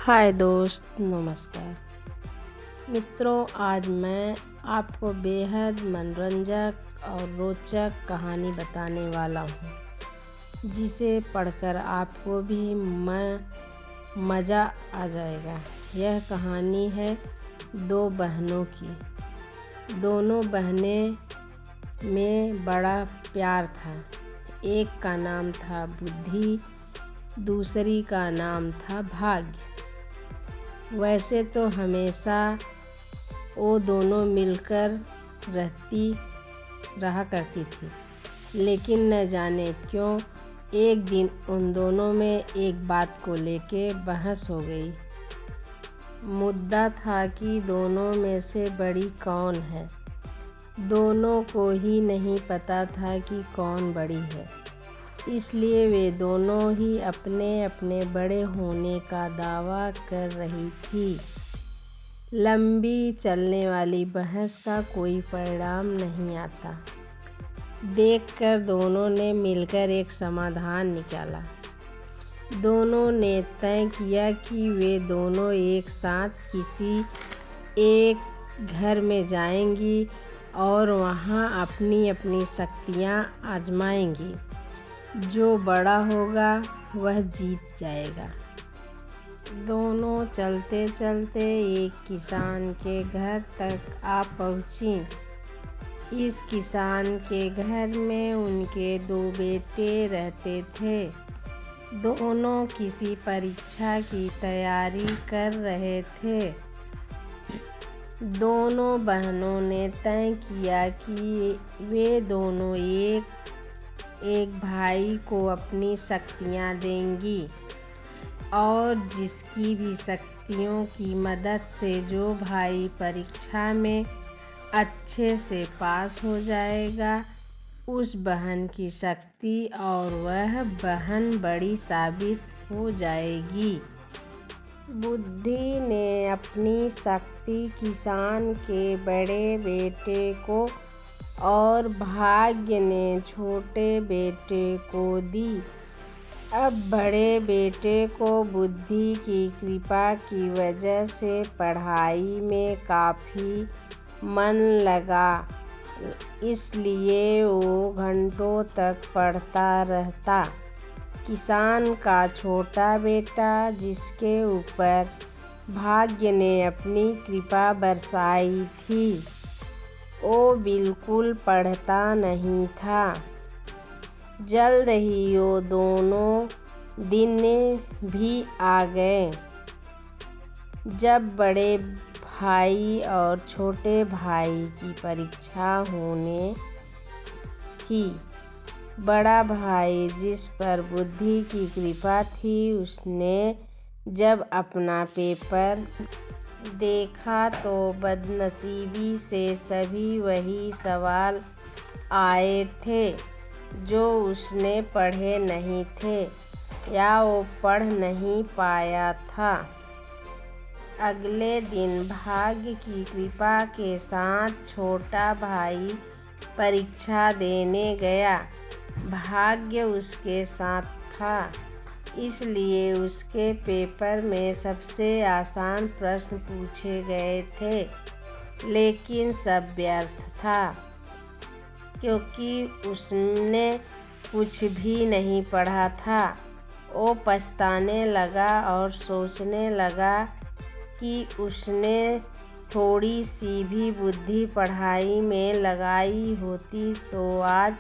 हाय दोस्त, नमस्कार मित्रों। आज मैं आपको बेहद मनोरंजक और रोचक कहानी बताने वाला हूँ, जिसे पढ़कर आपको भी मज़ा आ जाएगा। यह कहानी है दो बहनों की। दोनों बहनें में बड़ा प्यार था। एक का नाम था बुद्धि, दूसरी का नाम था भाग्य। वैसे तो हमेशा वो दोनों मिलकर रहा करती थी, लेकिन न जाने क्यों एक दिन उन दोनों में एक बात को लेके बहस हो गई। मुद्दा था कि दोनों में से बड़ी कौन है। दोनों को ही नहीं पता था कि कौन बड़ी है, इसलिए वे दोनों ही अपने अपने बड़े होने का दावा कर रही थी। लंबी चलने वाली बहस का कोई परिणाम नहीं आता देखकर दोनों ने मिलकर एक समाधान निकाला। दोनों ने तय किया कि वे दोनों एक साथ किसी एक घर में जाएंगी और वहां अपनी अपनी शक्तियां आजमाएंगी। जो बड़ा होगा वह जीत जाएगा। दोनों चलते चलते एक किसान के घर तक आ पहुँची। इस किसान के घर में उनके दो बेटे रहते थे। दोनों किसी परीक्षा की तैयारी कर रहे थे। दोनों बहनों ने तय किया कि वे दोनों एक भाई को अपनी शक्तियाँ देंगी और जिसकी भी शक्तियों की मदद से जो भाई परीक्षा में अच्छे से पास हो जाएगा, उस बहन की शक्ति और वह बहन बड़ी साबित हो जाएगी। बुद्धि ने अपनी शक्ति किसान के बड़े बेटे को और भाग्य ने छोटे बेटे को दी। अब बड़े बेटे को बुद्धि की कृपा की वजह से पढ़ाई में काफ़ी मन लगा, इसलिए वो घंटों तक पढ़ता रहता। किसान का छोटा बेटा, जिसके ऊपर भाग्य ने अपनी कृपा बरसाई थी, वो बिल्कुल पढ़ता नहीं था। जल्द ही वो दोनों दिन भी आ गए जब बड़े भाई और छोटे भाई की परीक्षा होने थी। बड़ा भाई, जिस पर बुद्धि की कृपा थी, उसने जब अपना पेपर देखा तो बदनसीबी से सभी वही सवाल आए थे जो उसने पढ़े नहीं थे या वो पढ़ नहीं पाया था। अगले दिन भाग्य की कृपा के साथ छोटा भाई परीक्षा देने गया। भाग्य उसके साथ था, इसलिए उसके पेपर में सबसे आसान प्रश्न पूछे गए थे, लेकिन सब व्यर्थ था, क्योंकि उसने कुछ भी नहीं पढ़ा था। वो पछताने लगा और सोचने लगा कि उसने थोड़ी सी भी बुद्धि पढ़ाई में लगाई होती तो आज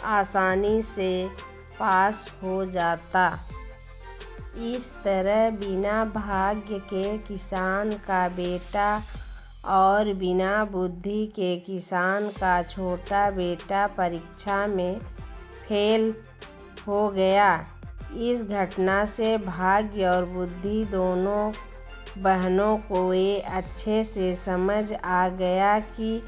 आसानी से पास हो जाता। इस तरह बिना भाग्य के किसान का बेटा और बिना बुद्धि के किसान का छोटा बेटा परीक्षा में फेल हो गया। इस घटना से भाग्य और बुद्धि दोनों बहनों को ये अच्छे से समझ आ गया कि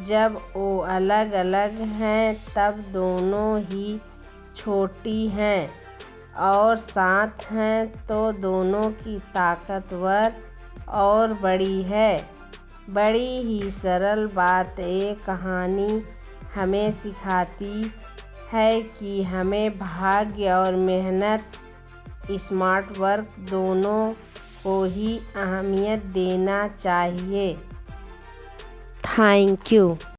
जब वो अलग अलग हैं तब दोनों ही छोटी हैं, और साथ हैं तो दोनों की ताकतवर और बड़ी है। बड़ी ही सरल बात ये कहानी हमें सिखाती है कि हमें भाग्य और मेहनत, स्मार्ट वर्क दोनों को ही अहमियत देना चाहिए। Thank you.